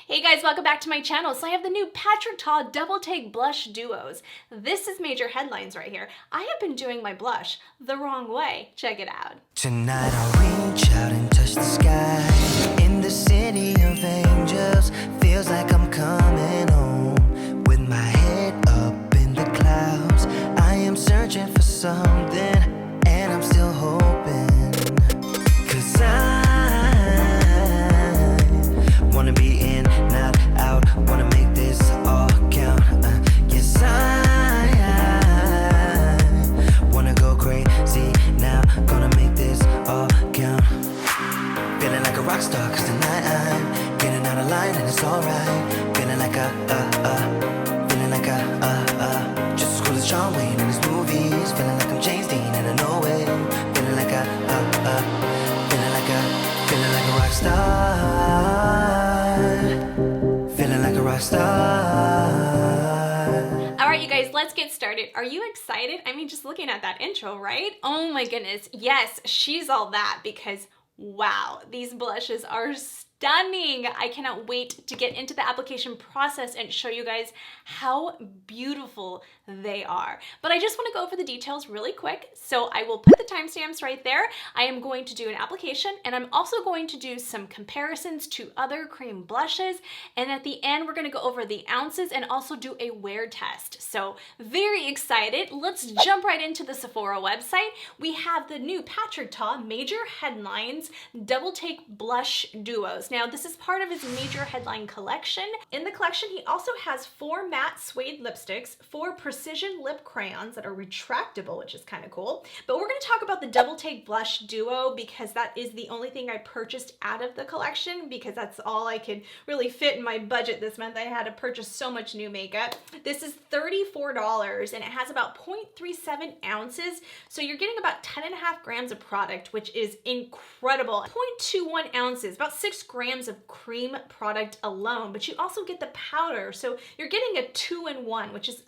Hey guys, welcome back to my channel. So I have the new Patrick Ta Double Take Blush Duos. This is major headlines right here. I have been doing my blush the wrong way. Check it out. Tonight I'll reach out and touch the sky. In the city of angels, feels like I'm coming home. With my head up in the clouds, I am searching for something, and I'm still hoping. 'Cause I wanna be in, not out, wanna make this all count. Yes, I wanna go crazy now, gonna make this all count. Feeling like a rock star, 'cause tonight I'm getting out of line and it's alright. Feeling like just as cool as John Wayne in his movies. Feeling like I'm James Dean and I know it. Feeling like feeling like a rock star. Feeling like a rock star. All right, you guys, let's get started. Are you excited? I mean, just looking at that intro, right? Oh my goodness. Yes, she's all that because wow, these blushes are stunning. I cannot wait to get into the application process and show you guys how beautiful they are. But I just want to go over the details really quick. So I will put the timestamps right there. I am going to do an application and I'm also going to do some comparisons to other cream blushes. And at the end, we're going to go over the ounces and also do a wear test. So very excited. Let's jump right into the Sephora website. We have the new Patrick Ta Major Headlines Double Take Blush Duos. Now, this is part of his major headline collection. In the collection, he also has 4 matte suede lipsticks, 4 precision lip crayons that are retractable, which is kind of cool. But we're going to talk about the Double Take Blush Duo because that is the only thing I purchased out of the collection because that's all I could really fit in my budget this month. I had to purchase so much new makeup. This is $34 and it has about 0.37 ounces. So you're getting about 10.5 grams of product, which is incredible. 0.21 ounces, about 6 grams of cream product alone, but you also get the powder. So you're getting a 2-in-1, which is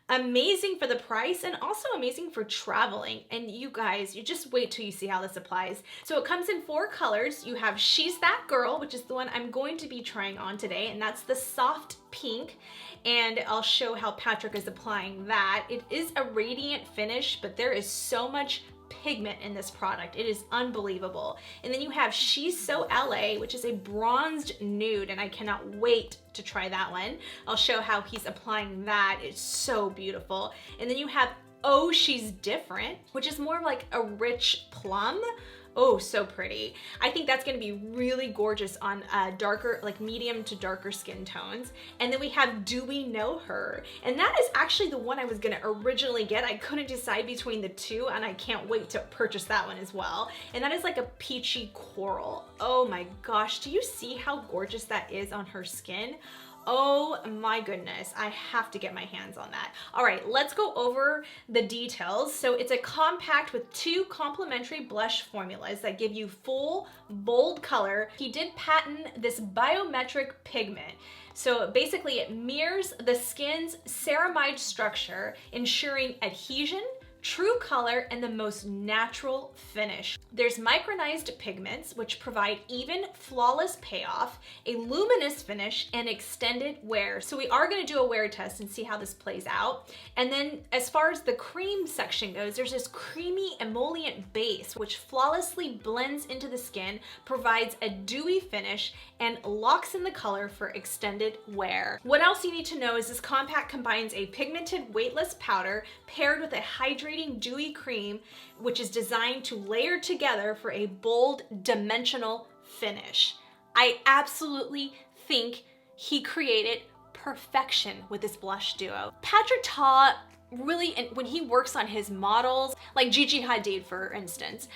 amazing for the price and also amazing for traveling. And you guys, you just wait till you see how this applies. So it comes in 4 colors. You have She's That Girl, which is the one I'm going to be trying on today, and that's the soft pink. And I'll show how Patrick is applying that. It is a radiant finish, but there is so much pigment in this product. It is unbelievable. And then you have She's So LA, which is a bronzed nude, and I cannot wait to try that one. I'll show how he's applying that. It's so beautiful. And then you have Oh, She's Different, which is more of like a rich plum. Oh, so pretty. I think that's gonna be really gorgeous on darker, like medium to darker skin tones. And then we have Do We Know Her? And that is actually the one I was gonna originally get. I couldn't decide between the two and I can't wait to purchase that one as well. And that is like a peachy coral. Oh my gosh, do you see how gorgeous that is on her skin? Oh my goodness, I have to get my hands on that. All right, let's go over the details. So it's a compact with 2 complementary blush formulas that give you full, bold color. He did patent this biometric pigment. So basically it mirrors the skin's ceramide structure, ensuring adhesion, true color, and the most natural finish. There's micronized pigments, which provide even, flawless payoff, a luminous finish, and extended wear. So we are gonna do a wear test and see how this plays out. And then as far as the cream section goes, there's this creamy emollient base, which flawlessly blends into the skin, provides a dewy finish, and locks in the color for extended wear. What else you need to know is this compact combines a pigmented weightless powder paired with a hydrating dewy cream, which is designed to layer together for a bold, dimensional finish. I absolutely think he created perfection with this blush duo. Patrick Ta really, when he works on his models, like Gigi Hadid for instance,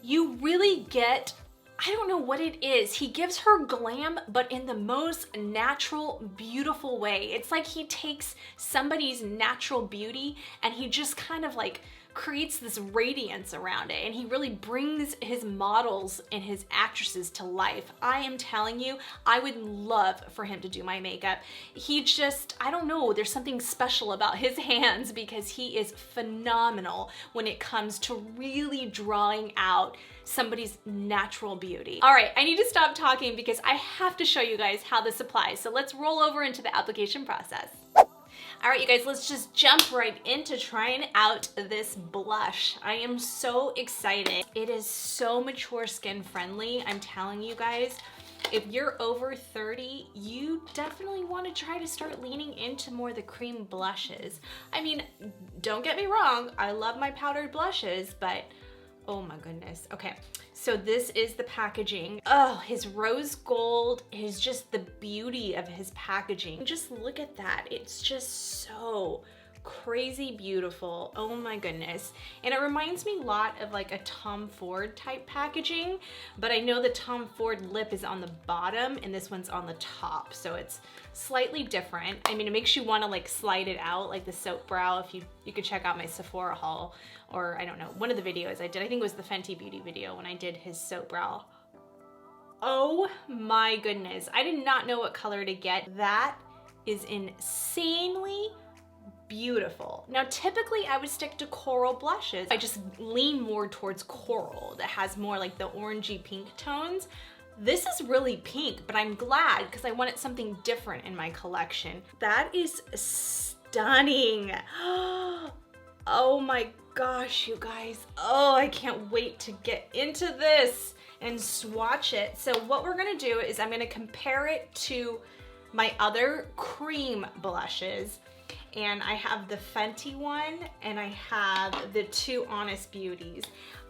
you really get, I don't know what it is. He gives her glam, but in the most natural, beautiful way. It's like he takes somebody's natural beauty and he just kind of like creates this radiance around it, and he really brings his models and his actresses to life. I am telling you, I would love for him to do my makeup. He just, I don't know, there's something special about his hands because he is phenomenal when it comes to really drawing out somebody's natural beauty. All right, I need to stop talking because I have to show you guys how this applies. So let's roll over into the application process. All right, you guys, let's just jump right into trying out this blush. I am so excited. It is so mature skin friendly. I'm telling you guys, if you're over 30, you definitely want to try to start leaning into more of the cream blushes. I mean, don't get me wrong, I love my powdered blushes, but oh my goodness. Okay, so this is the packaging. Oh, his rose gold is just the beauty of his packaging. Just look at that. It's just so crazy beautiful. Oh my goodness. And it reminds me a lot of like a Tom Ford type packaging, but I know the Tom Ford lip is on the bottom and this one's on the top. So it's slightly different. I mean, it makes you want to like slide it out like the soap brow. If you could check out my Sephora haul, or I don't know, one of the videos I did, I think it was the Fenty Beauty video when I did his soap brow. Oh my goodness. I did not know what color to get. That is insanely beautiful. Now, typically I would stick to coral blushes. I just lean more towards coral that has more like the orangey pink tones. This is really pink, but I'm glad because I wanted something different in my collection. That is stunning. Oh my gosh, you guys. Oh, I can't wait to get into this and swatch it. So what we're gonna do is I'm gonna compare it to my other cream blushes. And I have the Fenty one and I have the two Honest Beauties.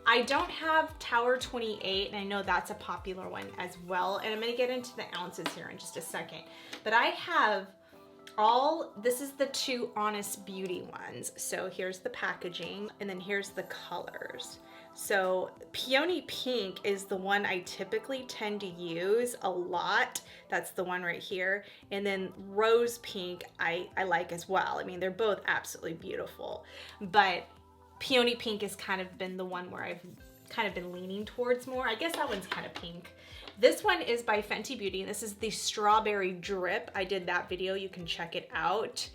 I don't have Tower 28, and I know that's a popular one as well. And I'm gonna get into the ounces here in just a second. But I have this is the two Honest Beauty ones. So here's the packaging and then here's the colors. So Peony Pink is the one I typically tend to use a lot. That's the one right here. And then Rose Pink I like as well. I mean, they're both absolutely beautiful. But Peony Pink has kind of been the one where I've kind of been leaning towards more. I guess that one's kind of pink. This one is by Fenty Beauty, and this is the Strawberry Drip. I did that video, you can check it out.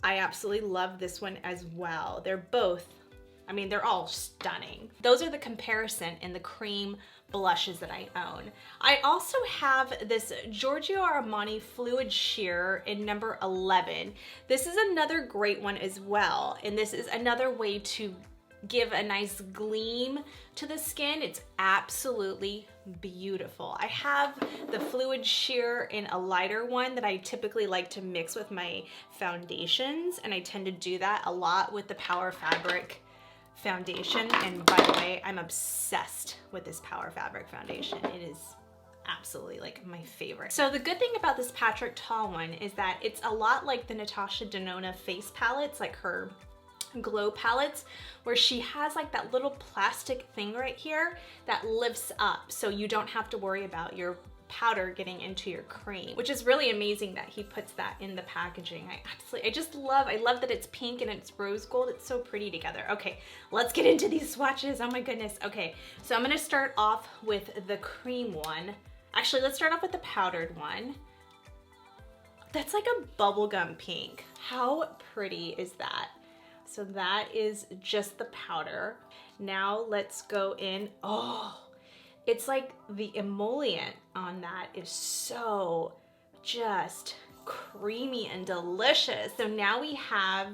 I absolutely love this one as well. They're both, I mean, they're all stunning. Those are the comparison in the cream blushes that I own. I also have this Giorgio Armani Fluid Sheer in number 11. This is another great one as well, and this is another way to give a nice gleam to the skin. It's absolutely beautiful. I have the Fluid Sheer in a lighter one that I typically like to mix with my foundations, and I tend to do that a lot with the Power Fabric foundation. And by the way, I'm obsessed with this Power Fabric foundation. It is absolutely like my favorite. So the good thing about this Patrick Ta one is that it's a lot like the Natasha Denona face palettes, like her glow palettes, where she has like that little plastic thing right here that lifts up so you don't have to worry about your powder getting into your cream, which is really amazing that he puts that in the packaging. I love that it's pink and it's rose gold. It's so pretty together. Okay, let's get into these swatches. Oh my goodness. Okay, so I'm gonna start off with the cream one. Actually, let's start off with the powdered one. That's like a bubblegum pink. How pretty is that? So that is just the powder. Now let's go in. Oh, it's like the emollient on that is so just creamy and delicious. So now we have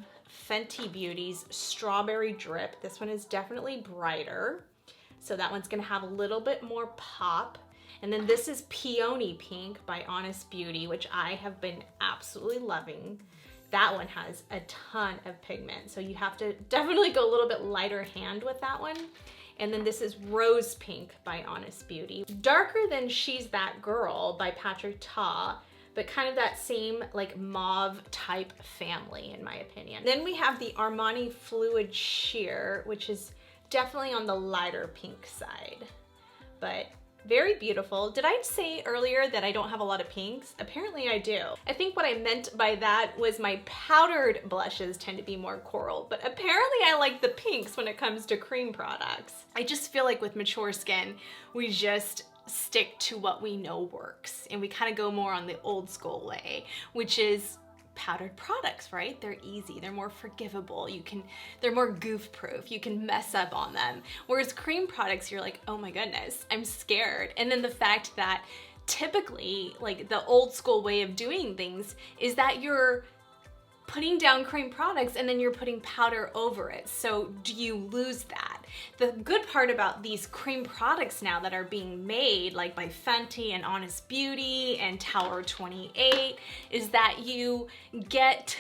Fenty Beauty's Strawberry Drip. This one is definitely brighter. So that one's gonna have a little bit more pop. And then this is Peony Pink by Honest Beauty, which I have been absolutely loving. That one has a ton of pigment, so you have to definitely go a little bit lighter hand with that one. And then this is Rose Pink by Honest Beauty. Darker than She's That Girl by Patrick Ta, but kind of that same like mauve type family in my opinion. Then we have the Armani Fluid Sheer, which is definitely on the lighter pink side. But Very beautiful. Did I say earlier that I don't have a lot of pinks? Apparently I do. I think what I meant by that was my powdered blushes tend to be more coral, but apparently I like the pinks when it comes to cream products. I just feel like with mature skin, we just stick to what we know works, and we kind of go more on the old school way, which is powdered products, right? They're easy, they're more forgivable, they're more goof proof, you can mess up on them. Whereas cream products, you're like, oh my goodness, I'm scared. And then the fact that typically, like the old school way of doing things is that you're putting down cream products and then you're putting powder over it. So do you lose that? The good part about these cream products now that are being made, like by Fenty and Honest Beauty and Tower 28, is that you get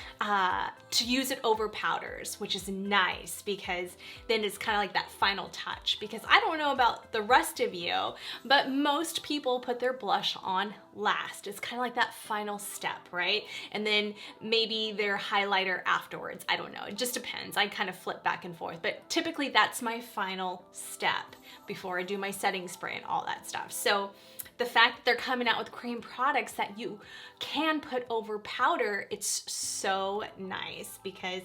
to use it over powders, which is nice because then it's kind of like that final touch. Because I don't know about the rest of you, but most people put their blush on last. It's kind of like that final step, right? And then maybe their highlighter afterwards. I don't know, it just depends. I kind of flip back and forth, but typically that's my final step before I do my setting spray and all that stuff. So the fact that they're coming out with cream products that you can put over powder, it's so nice because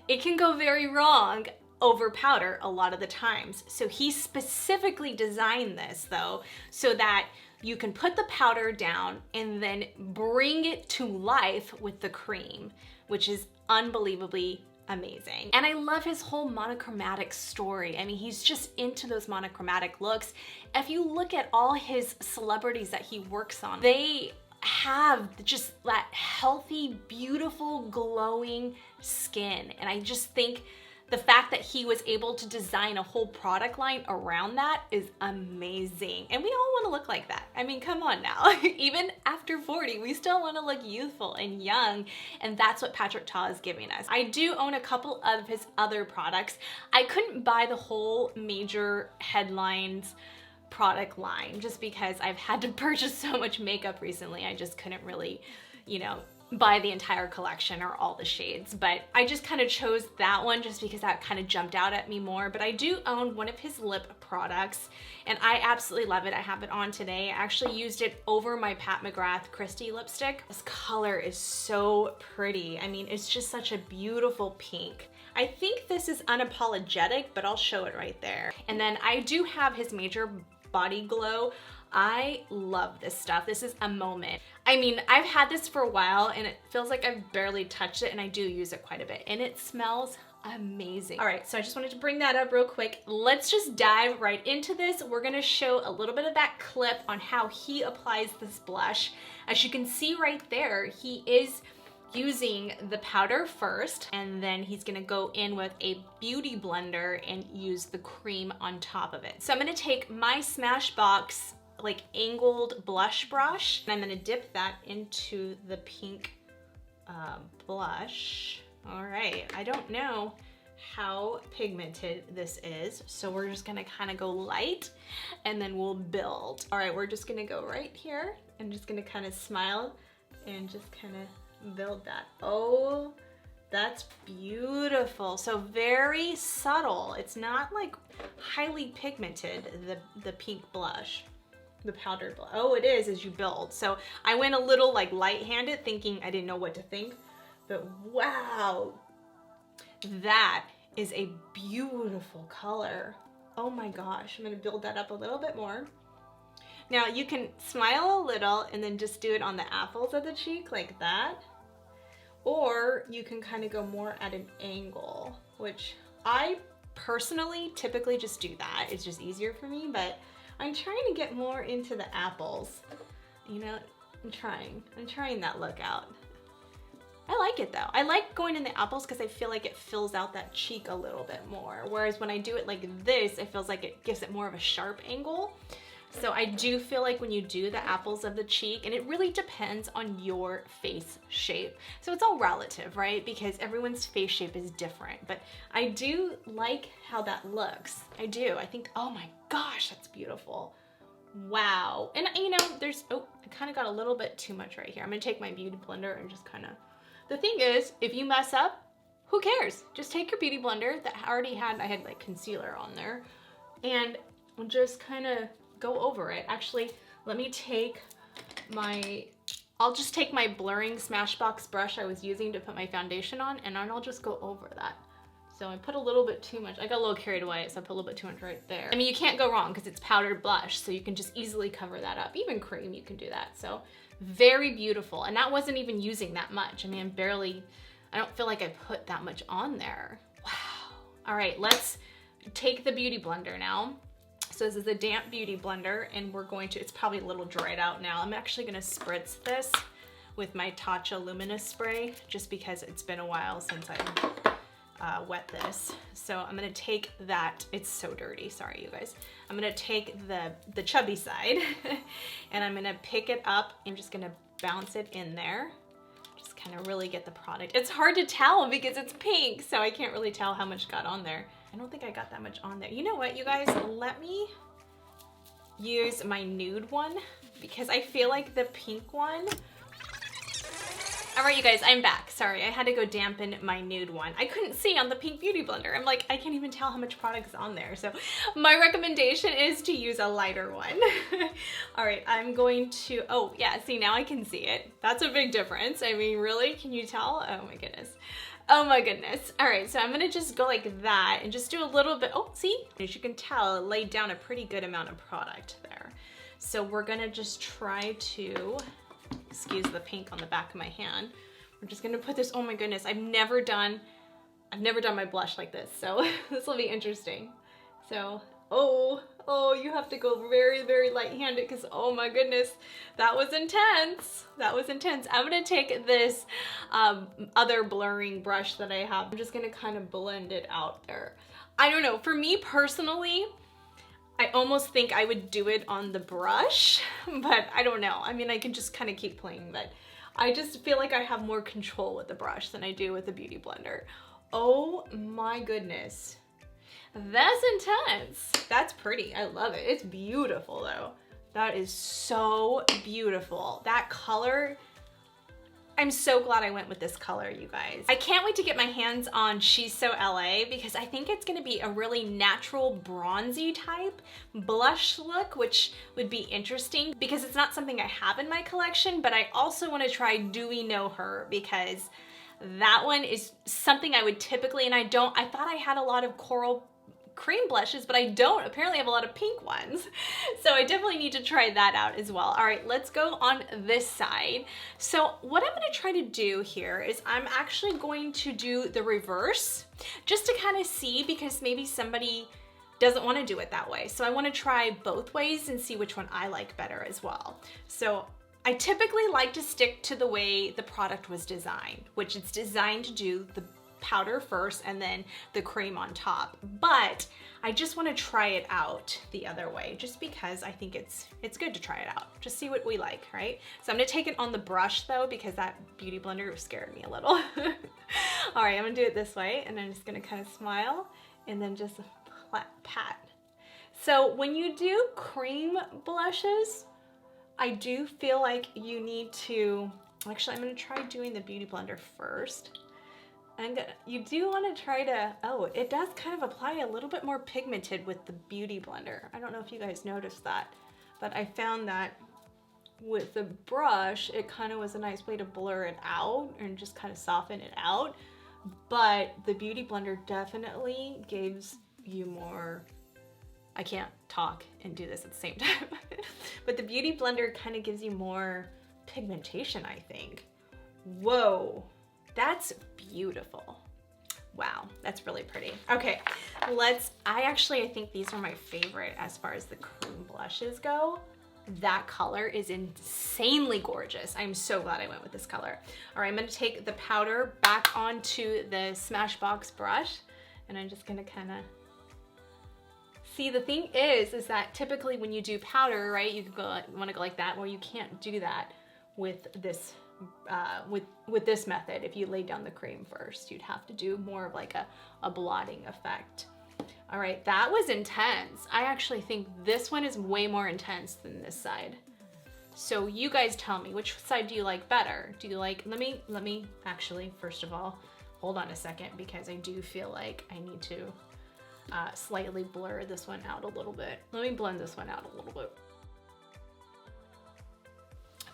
it can go very wrong over powder a lot of the times. So he specifically designed this though, so that you can put the powder down and then bring it to life with the cream, which is unbelievably amazing. And I love his whole monochromatic story. I mean, he's just into those monochromatic looks. If you look at all his celebrities that he works on, they have just that healthy, beautiful, glowing skin. And I just think the fact that he was able to design a whole product line around that is amazing. And we all want to look like that. I mean, come on now. Even after 40, we still want to look youthful and young. And that's what Patrick Ta is giving us. I do own a couple of his other products. I couldn't buy the whole major headlines product line just because I've had to purchase so much makeup recently. I just couldn't really, buy the entire collection or all the shades, but I just kind of chose that one just because that kind of jumped out at me more. But I do own one of his lip products and I absolutely love it. I have it on today. I actually used it over my Pat McGrath CHRISTY lipstick. This color is so pretty. I mean, it's just such a beautiful pink. I think this is Unapologetic, but I'll show it right there. And then I do have his Major Body Glow. I love this stuff. This is a moment. I mean, I've had this for a while and it feels like I've barely touched it, and I do use it quite a bit and it smells amazing. All right, so I just wanted to bring that up real quick. Let's just dive right into this. We're gonna show a little bit of that clip on how he applies this blush. As you can see right there, he is using the powder first, and then he's gonna go in with a beauty blender and use the cream on top of it. So I'm gonna take my Smashbox like angled blush brush, and I'm gonna dip that into the pink blush. All right, I don't know how pigmented this is, so we're just gonna kind of go light and then we'll build. All right, we're just gonna go right here and just gonna kind of smile and just kind of build that. Oh, that's beautiful. So very subtle. It's not like highly pigmented, the pink blush. The powdered blush. Oh, it is as you build. So I went a little like light-handed thinking I didn't know what to think, but wow, that is a beautiful color. Oh my gosh, I'm gonna build that up a little bit more. Now you can smile a little and then just do it on the apples of the cheek like that. Or you can kind of go more at an angle, which I personally typically just do that. It's just easier for me, but I'm trying to get more into the apples. I'm trying that look out. I like it though. I like going in the apples because I feel like it fills out that cheek a little bit more. Whereas when I do it like this, it feels like it gives it more of a sharp angle. So I do feel like when you do the apples of the cheek, and it really depends on your face shape. So it's all relative, right? Because everyone's face shape is different, but I do like how that looks. I do. I think, oh my gosh, that's beautiful. Wow. And oh, I kind of got a little bit too much right here. I'm gonna take my beauty blender and just kind of, the thing is, if you mess up, who cares? Just take your beauty blender that I had like concealer on there and just kind of go over it. Actually, let me take I'll just take my blurring Smashbox brush I was using to put my foundation on, and then I'll just go over that. So I put a little bit too much. I got a little carried away, so I put a little bit too much right there. I mean, you can't go wrong because it's powdered blush, so you can just easily cover that up. Even cream, you can do that. So very beautiful. And that wasn't even using that much. I mean, I don't feel like I put that much on there. Wow. All right, let's take the Beauty Blender now. So this is a damp Beauty Blender, and we're going to, it's probably a little dried out now. I'm actually gonna spritz this with my Tatcha Luminous Spray, just because it's been a while since I wet this. So I'm gonna take that, it's so dirty, sorry you guys. I'm gonna take the chubby side and I'm gonna pick it up. I'm just gonna bounce it in there. Just kind of really get the product. It's hard to tell because it's pink, so I can't really tell how much got on there. I don't think I got that much on there. You know what, you guys, let me use my nude one because I feel like the pink one. All right, you guys, I'm back. Sorry, I had to go dampen my nude one. I couldn't see on the pink Beauty Blender. I'm like, I can't even tell how much product is on there. So my recommendation is to use a lighter one. All right, I'm going to, oh yeah, see, now I can see it. That's a big difference. I mean, really, can you tell? Oh my goodness. Oh my goodness. All right, so I'm gonna just go like that and just do a little bit, oh, see? As you can tell, it laid down a pretty good amount of product there. So we're gonna just try to, excuse the pink on the back of my hand. We're just gonna put this, oh my goodness, I've never done my blush like this, so this will be interesting. So, oh, you have to go very, very light-handed because, oh my goodness, that was intense. That was intense. I'm gonna take this other blurring brush that I have. I'm just gonna kind of blend it out there. I don't know, for me personally, I almost think I would do it on the brush, but I don't know. I mean, I can just kind of keep playing, but I just feel like I have more control with the brush than I do with the Beauty Blender. Oh my goodness. That's intense. That's pretty. I love it. It's beautiful though. That is so beautiful. That color, I'm so glad I went with this color, you guys. I can't wait to get my hands on She's So LA because I think it's gonna be a really natural bronzy type blush look, which would be interesting because it's not something I have in my collection, but I also wanna try Do We Know Her because that one is something I would typically, and I thought I had a lot of coral cream blushes, but I don't. Apparently I have a lot of pink ones. So I definitely need to try that out as well. All right, let's go on this side. So what I'm gonna try to do here is I'm actually going to do the reverse just to kind of see, because maybe somebody doesn't want to do it that way. So I want to try both ways and see which one I like better as well. So I typically like to stick to the way the product was designed, which it's designed to do the powder first and then the cream on top. But I just want to try it out the other way just because I think it's good to try it out. Just see what we like, right? So I'm going to take it on the brush though because that Beauty Blender scared me a little. All right, I'm going to do it this way and I'm just going to kind of smile and then just pat. So when you do cream blushes, I do feel like you need to, actually I'm going to try doing the Beauty Blender first. You do want to try to, oh, it does kind of apply a little bit more pigmented with the Beauty Blender. I don't know if you guys noticed that, but I found that with the brush, it kind of was a nice way to blur it out and just kind of soften it out. But the Beauty Blender definitely gives you more, I can't talk and do this at the same time, but the Beauty Blender kind of gives you more pigmentation, I think. Whoa. That's beautiful. Wow, that's really pretty. Okay, I think these are my favorite as far as the cream blushes go. That color is insanely gorgeous. I'm so glad I went with this color. All right, I'm gonna take the powder back onto the Smashbox brush and I'm just gonna kind of, see, the thing is that typically when you do powder, right, you wanna go like that, well, you can't do that with this with this method. If you lay down the cream first, you'd have to do more of like a blotting effect. All right, that was intense. I actually think this one is way more intense than this side. So you guys tell me, which side do you like better? Do you like, let me actually, first of all, hold on a second because I do feel like I need to slightly blur this one out a little bit. Let me blend this one out a little bit.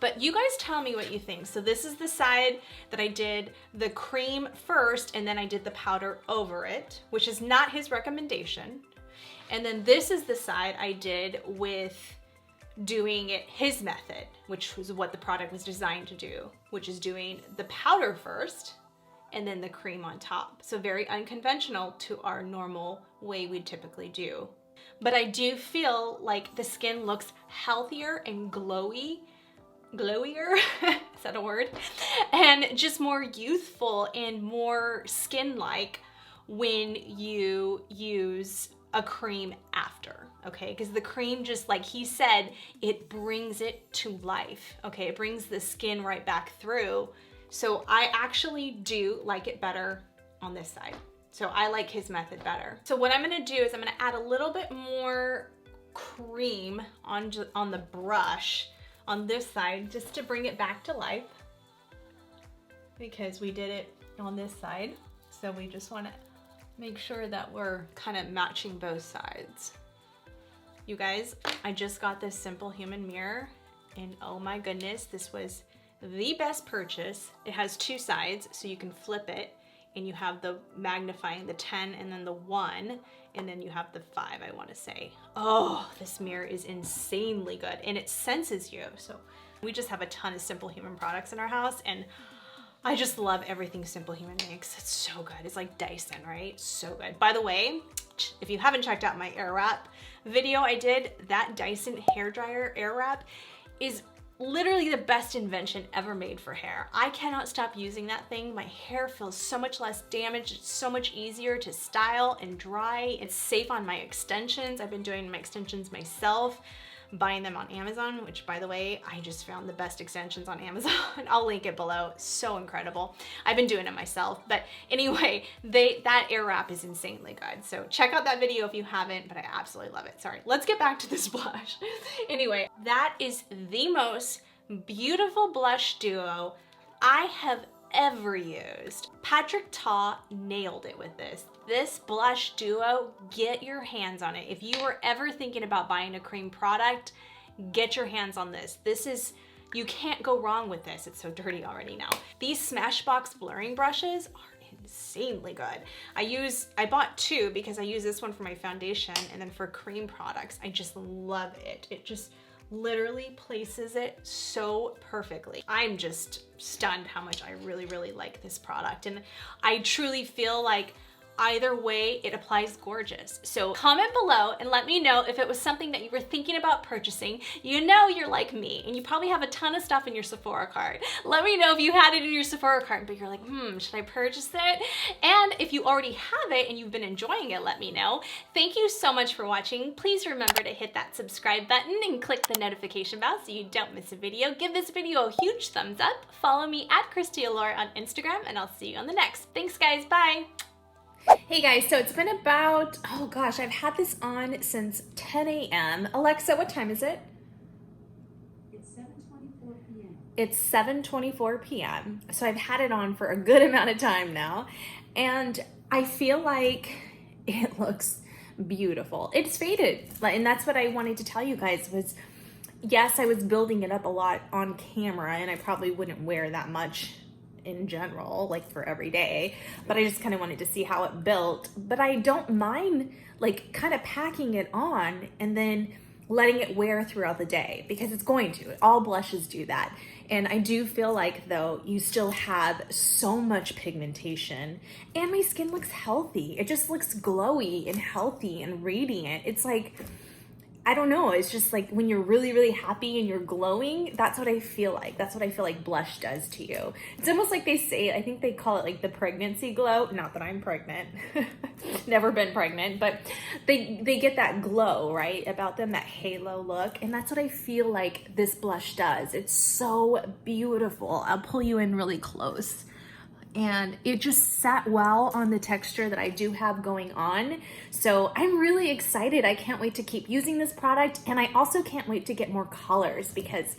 But you guys tell me what you think. So this is the side that I did the cream first, and then I did the powder over it, which is not his recommendation. And then this is the side I did with doing it his method, which was what the product was designed to do, which is doing the powder first and then the cream on top. So very unconventional to our normal way we typically do. But I do feel like the skin looks healthier and glowier, is that a word? And just more youthful and more skin-like when you use a cream after, okay? Because the cream, just like he said, it brings it to life, okay? It brings the skin right back through. So I actually do like it better on this side. So I like his method better. So what I'm gonna do is I'm gonna add a little bit more cream on the brush on this side, just to bring it back to life, because we did it on this side. So we just wanna make sure that we're kind of matching both sides. You guys, I just got this Simple Human mirror, and oh my goodness, this was the best purchase. It has two sides, so you can flip it, and you have the magnifying, the 10 and then the 1, and then you have the 5, I want to say. Oh, this mirror is insanely good, and it senses you. So we just have a ton of Simple Human products in our house, and I just love everything Simple Human makes. It's so good. It's like Dyson, right? So good. By the way, if you haven't checked out my AirWrap video I did, that Dyson hairdryer AirWrap is literally the best invention ever made for hair. I cannot stop using that thing. My hair feels so much less damaged. It's so much easier to style and dry. It's safe on my extensions. I've been doing my extensions myself, buying them on Amazon, which, by the way, I just found the best extensions on Amazon. I'll link it below. So incredible. I've been doing it myself. But anyway, that AirWrap is insanely good. So check out that video if you haven't, but I absolutely love it. Sorry, let's get back to this blush. Anyway, that is the most beautiful blush duo I have ever used. Patrick Ta nailed it with this. This blush duo, get your hands on it. If you were ever thinking about buying a cream product, get your hands on this. This is, you can't go wrong with this. It's so dirty already now. These Smashbox blurring brushes are insanely good. I bought two because I use this one for my foundation, and then for cream products, I just love it. It just literally places it so perfectly. I'm just stunned how much I really, really like this product. And I truly feel like either way, it applies gorgeous. So comment below and let me know if it was something that you were thinking about purchasing. You know you're like me, and you probably have a ton of stuff in your Sephora cart. Let me know if you had it in your Sephora cart, but you're like, should I purchase it? And if you already have it and you've been enjoying it, let me know. Thank you so much for watching. Please remember to hit that subscribe button and click the notification bell so you don't miss a video. Give this video a huge thumbs up. Follow me at CHRISTY on Instagram, and I'll see you on the next. Thanks guys, bye. Hey guys, so it's been about, oh gosh, I've had this on since 10 a.m. Alexa, what time is it? It's 7:24 p.m. It's 7:24 p.m. So I've had it on for a good amount of time now, and I feel like it looks beautiful. It's faded, and that's what I wanted to tell you guys was, yes, I was building it up a lot on camera, and I probably wouldn't wear that much in general, like for every day, but I just kind of wanted to see how it built. But I don't mind like kind of packing it on and then letting it wear throughout the day, because it's going to. All blushes do that. And I do feel like though you still have so much pigmentation, and my skin looks healthy. It just looks glowy and healthy and radiant. It's like, I don't know, it's just like when you're really, really happy and you're glowing, that's what I feel like. That's what I feel like blush does to you. It's almost like they say, I think they call it like the pregnancy glow. Not that I'm pregnant, never been pregnant, but they get that glow, right, about them, that halo look. And that's what I feel like this blush does. It's so beautiful. I'll pull you in really close. And it just sat well on the texture that I do have going on. So I'm really excited. I can't wait to keep using this product. And I also can't wait to get more colors, because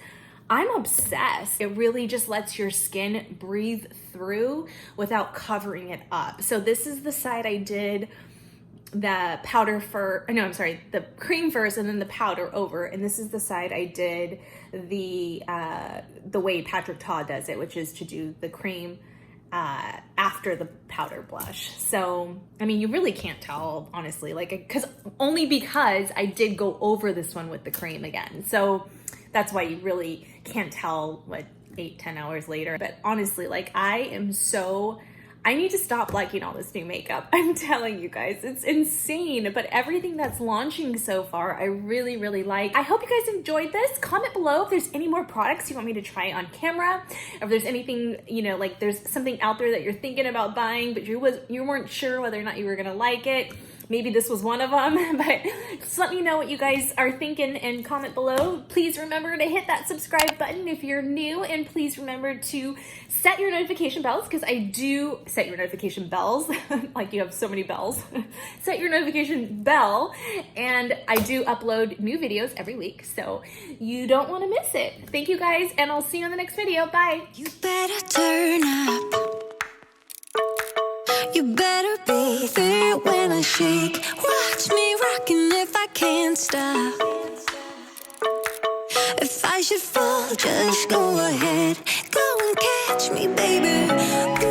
I'm obsessed. It really just lets your skin breathe through without covering it up. So this is the side I did the powder no, I'm sorry, the cream first and then the powder over. And this is the side I did the way Patrick Ta does it, which is to do the cream after the powder blush. So, I mean, you really can't tell, honestly, like, because I did go over this one with the cream again. So that's why you really can't tell what 8-10 hours later. But honestly, like, I need to stop liking all this new makeup. I'm telling you guys, it's insane. But everything that's launching so far, I really, really like. I hope you guys enjoyed this. Comment below if there's any more products you want me to try on camera. If there's anything, you know, like there's something out there that you're thinking about buying, but you weren't sure whether or not you were gonna like it. Maybe this was one of them, but just let me know what you guys are thinking and comment below. Please remember to hit that subscribe button if you're new, and please remember to set your notification bells, because I do set your notification bells, like you have so many bells. Set your notification bell, and I do upload new videos every week, so you don't want to miss it. Thank you guys, and I'll see you in the next video. Bye. You better turn up. You better be there when I shake. Watch me rocking if I can't stop. If I should fall, just go ahead. Go and catch me, baby.